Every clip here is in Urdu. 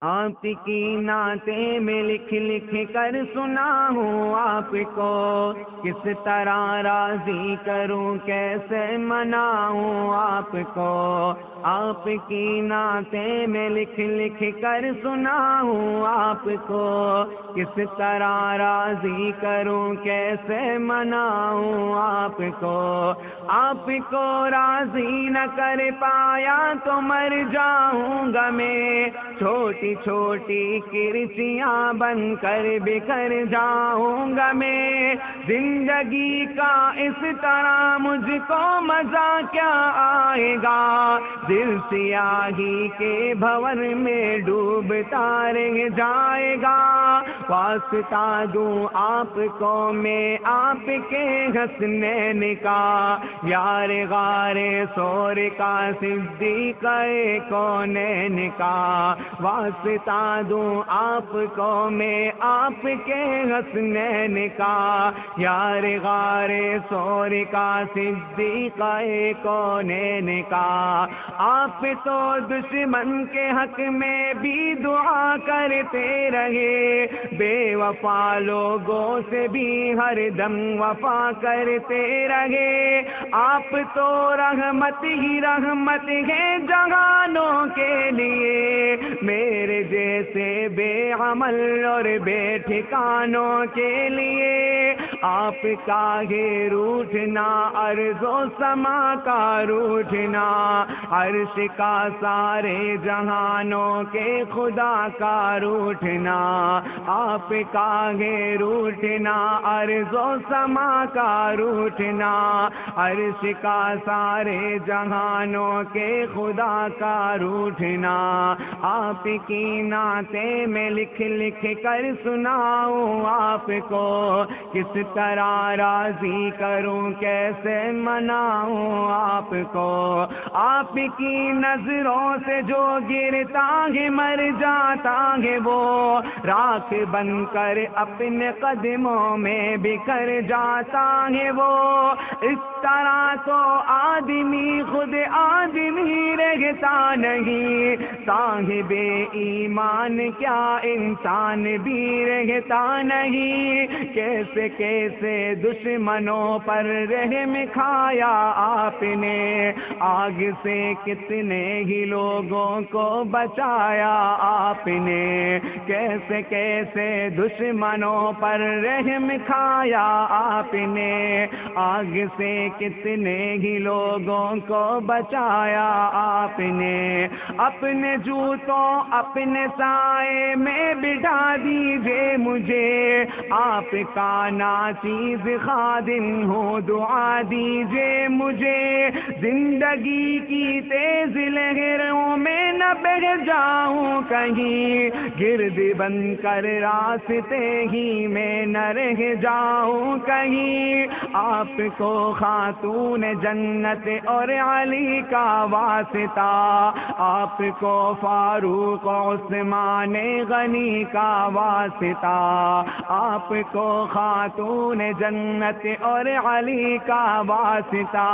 آپ کی نعتیں میں لکھ لکھ کر سناؤں آپ کو، کس طرح راضی کروں کیسے مناؤں آپ کو۔ آپ کی نعتیں میں لکھ لکھ کر سناؤں آپ کو، کس طرح راضی کروں کیسے مناؤں آپ کو۔ آپ کو راضی نہ کر پایا تو مر جاؤں گا میں، چھوٹی چھوٹی کرچیاں بن کر بکھر جاؤں گا میں۔ زندگی کا اس طرح مجھ کو مزہ کیا آئے گا، دل سیاہی کے بھور میں ڈوبتا رہ جائے گا۔ واسطہ دوں آپ کو میں آپ کے حسنین کا، یار غار سور کا صدیق کونین کا۔ واسطہ دوں آپ کو میں آپ کے حسنین کا، یار غار سور کا صدیق کونین کا۔ آپ تو دشمن کے حق میں بھی دعا کرتے رہے، بے وفا لوگوں سے بھی ہر دم وفا کرتے رہے۔ آپ تو رحمت ہی رحمت ہے جہانوں کے لیے، میرے جیسے بے عمل اور بے ٹھکانوں کے لیے۔ آپ کا ہے روٹھنا ارض و سما کا روٹھنا، عرش کا سارے جہانوں کے خدا کا روٹھنا۔ آپ کا ہے روٹھنا ارض و سما کا روٹھنا، عرش کا سارے جہانوں کے خدا کا روٹھنا۔ آپ کی نعتیں میں لکھ لکھ کر سناؤں آپ کو، کس طرح راضی کروں کیسے مناؤں آپ کو۔ آپ کی نظروں سے جو گرتا ہے مر جاتا ہے وہ، راکھ بن کر اپنے قدموں میں بکھر جاتا ہے وہ۔ اس طرح تو آدمی خود آدمی رہتا نہیں، صاحب ایمان کیا انسان بھی رہتا نہیں۔ کیسے کیسے دشمنوں پر رحم کھایا آپ نے، آگ سے کتنے ہی لوگوں کو بچایا آپ نے۔ کیسے کیسے دشمنوں پر رحم کھایا آپ نے، آگ سے کتنے ہی لوگوں کو بچایا آپ نے۔ اپنے جوتوں اپنے سائے میں بٹھا دیجئے مجھے، آپ کا ناچیز خادم ہوں دعا دیجئے مجھے۔ زندگی کی تیز لہروں میں نہ بہہ جاؤں کہیں، گرد بن کر راستے ہی میں نہ رہ جاؤں کہیں۔ آپ کو خاتون جنت اور علی کا واسطہ، آپ کو فاروق عثمان غنی کا واسطہ، آپ کو خاتون جنت اور علی کا واسطہ،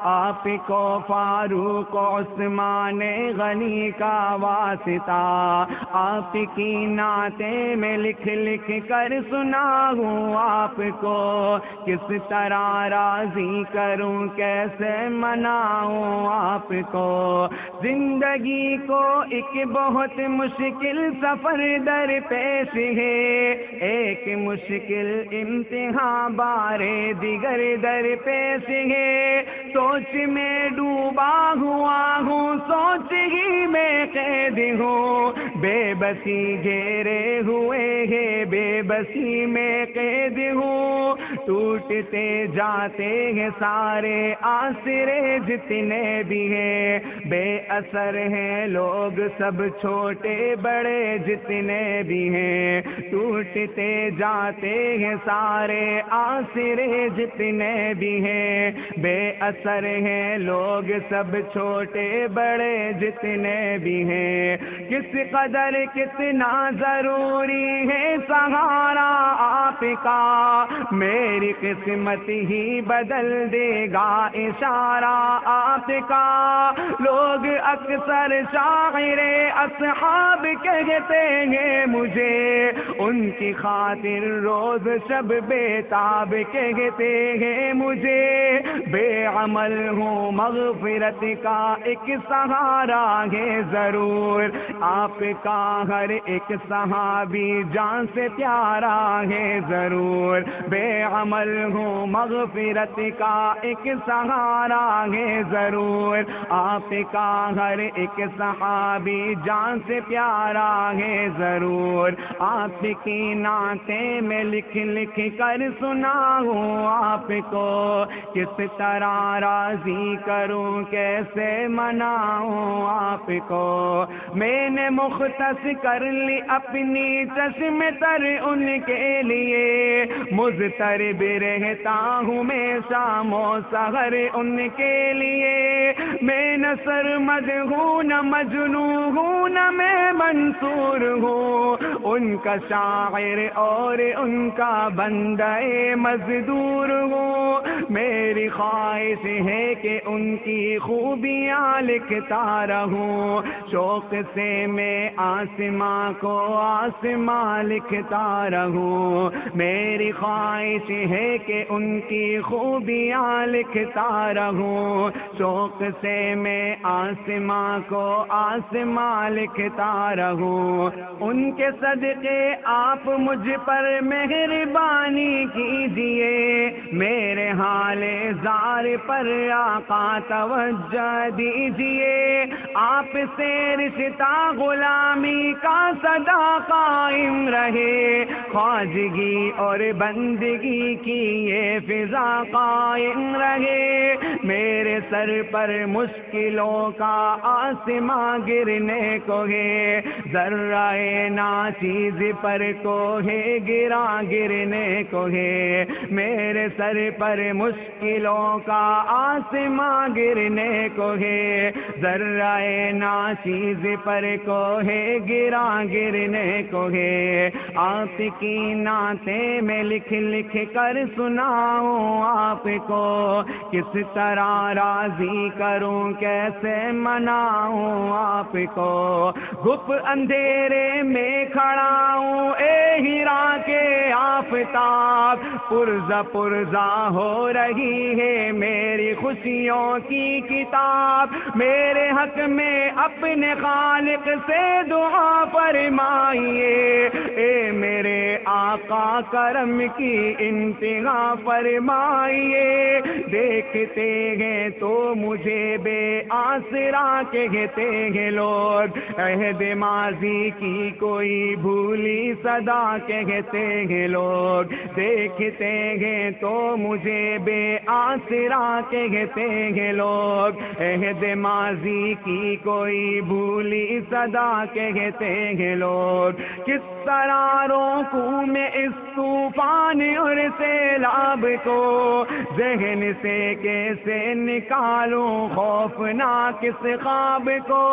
آپ کو فاروق عثمان غنی کا واسطہ۔ آپ کی نعتیں میں لکھ لکھ کر سناؤں آپ کو، کس طرح راضی کروں کیسے مناؤں آپ کو۔ زندگی کو ایک بہت مشکل سفر در پیش ہے، ایک مشکل امتحان بارے دیگر در پیش ہے۔ سوچ میں ڈوبا ہوا ہوں، سوچ ہی میں قید ہوں، بے بسی گھیرے ہوئے ہے، بے بسی میں قید ہوں۔ ٹوٹتے جاتے ہیں سارے آسرے جتنے بھی ہیں، بے اثر ہیں لوگ سب چھوٹے بڑے جتنے بھی ہیں۔ ٹوٹتے جاتے ہیں سارے آسرے جتنے بھی ہیں، بے اثر ہیں لوگ سب چھوٹے بڑے جتنے بھی ہیں۔ کس قدر کتنا ضروری ہے سہارا آپ کا، میرے میری قسمت ہی بدل دے گا اشارہ آپ کا۔ لوگ اکثر شاعر اصحاب کہتے ہیں مجھے، ان کی خاطر روز شب بیتاب کہتے ہیں مجھے۔ بے عمل ہوں مغفرت کا ایک سہارا ہے ضرور، آپ کا ہر ایک صحابی جان سے پیارا ہے ضرور۔ بے عمل ہوں مغفرت کا ایک سہارا ہے ضرور، آپ کا ہر ایک صحابی جان سے پیارا ہے ضرور۔ آپ کی نعتیں میں لکھ لکھ کر سناؤں آپ کو، کس طرح راضی کروں کیسے مناؤں آپ کو۔ میں نے مختص کر لی اپنی چشم تر ان کے لیے، مضطرب رہتا ہوں میں شام و سحر ان کے لیے۔ میں نہ سرمد ہوں نہ مجنون ہوں نہ میں منصور ہوں، ان کا شاعر اور ان کا بندہ مزدور ہوں۔ میری خواہش ہے کہ ان کی خوبیاں لکھتا رہوں، شوق سے میں آسماں کو آسماں لکھتا رہوں۔ میری خواہش ہے کہ ان کی خوبیاں لکھتا رہوں، شوق سے میں آسماں کو آسماں لکھتا رہوں۔ ان کے صدقے آپ مجھ پر مہربانی کیجئے، میرے حال زار پر آقا توجہ دیجئے۔ آپ سے رشتہ غلامی کا صدا قائم رہے، خواجگی اور بندگی کی یہ فضا قائم رہے۔ میرے سر پر مشکلوں کا آسماں گرنے کو ہے، ذرہ ناچیز پر کو ہے گرا گرنے کو ہے۔ میرے سر پر مشکلوں کا آسماں گرنے کو ہے، ذرہ ناچیز پر کو ہے گرا گرنے کو ہے۔ آپ کی نعتیں میں لکھ لکھ کر سناؤں آپ کو، کس طرح راضی کروں کیسے مناؤں آپ کو۔ گپ اندھیرے میں کھڑا ہوں اے ہیرا کے آفتاب، پرزہ پرزہ ہو رہی ہے میری خوشیوں کی کتاب۔ میرے حق میں اپنے خالق سے دعا فرمائیے، اے میرے آقا کرم کی انتہا فرمائیے۔ دیکھتے ہیں تو مجھے بے آسرا کہتے ہیں لوگ، عہد ماضی کی کوئی بھولی صدا کہتے ہیں لوگ۔ دیکھتے ہیں تو مجھے بے آسرا کہتے ہیں لوگ، عہد ماضی کی کوئی بھولی صدا کہتے ہیں لوگ۔ کس طرح روکوں میں اس طوفان اور سیلاب کو، ذہن سے کیسے نکالوں خوفناک اس خواب کو۔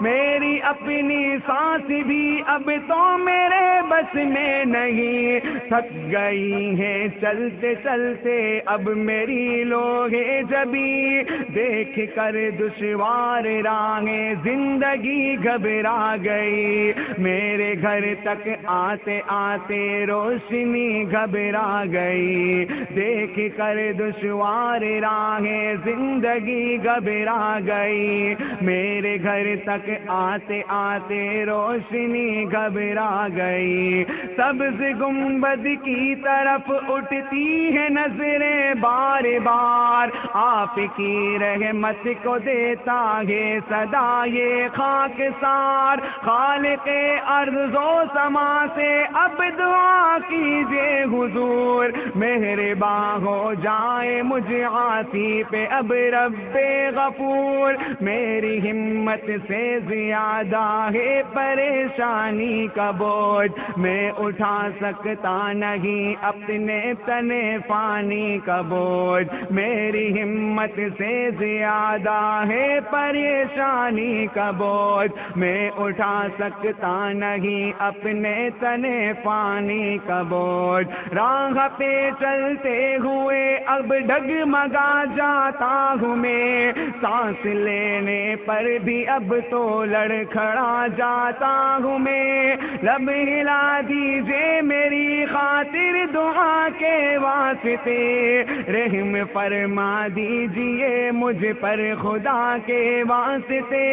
میری اپنی سانس بھی اب تو میرے بس میں نہیں، تھک گئی ہے چلتے چلتے اب میری لوہے جبی۔ دیکھ کر دشوار راہیں زندگی گھبرا گئی، میرے گھر تک آتے آتے روشنی گھبرا گئی۔ دیکھ کر دشوار راہیں زندگی گھبرا گئی، میرے گھر تک آتے آتے روشنی گھبرا گئی۔ سبز گنبد کی طرف اٹھتی ہے نظریں بار بار، آپ کی رحمت کو دیتا ہے صدا یہ خاکسار۔ خالق ارض و سما سے اب دعا کیجئے حضور، مہرباں ہو جائے مجھ عاصی پہ اب رب غفور۔ میری ہمت سے زیادہ ہے پریشانی کا بوجھ، میں اٹھا سکتا نہیں اپنے تنے فانی کا بوجھ۔ میری ہمت سے زیادہ ہے پریشانی کا بوجھ، میں اٹھا سکتا نہیں اپنے تنے فانی کا بوجھ۔ راہ پہ آگے چلتے ہوئے اب ڈگمگا جاتا ہوں میں، سانس لینے پر بھی اب تو لڑکھڑا جاتا ہوں میں، لب ہلا دیجئے میری خاطر دعا کے واسطے، رحم فرما دیجئے مجھ پر خدا کے واسطے،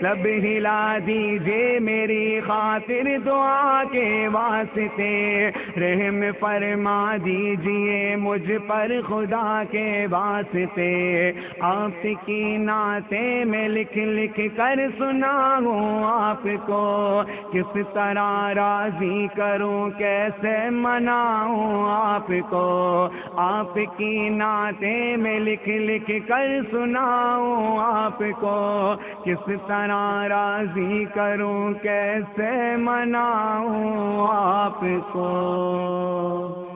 لب ہلا دیجئے میری خاطر دعا کے واسطے، رحم فرما دیجئے مجھ پر خدا کے واسطے، آپ کی نعتیں میں لکھ لکھ کر سناؤں آپ کو، کس طرح راضی کروں کیسے مناؤں آپ کو، آپ کی نعتیں میں لکھ لکھ کر سناؤں آپ کو، کس طرح راضی کروں کیسے مناؤں آپ کو۔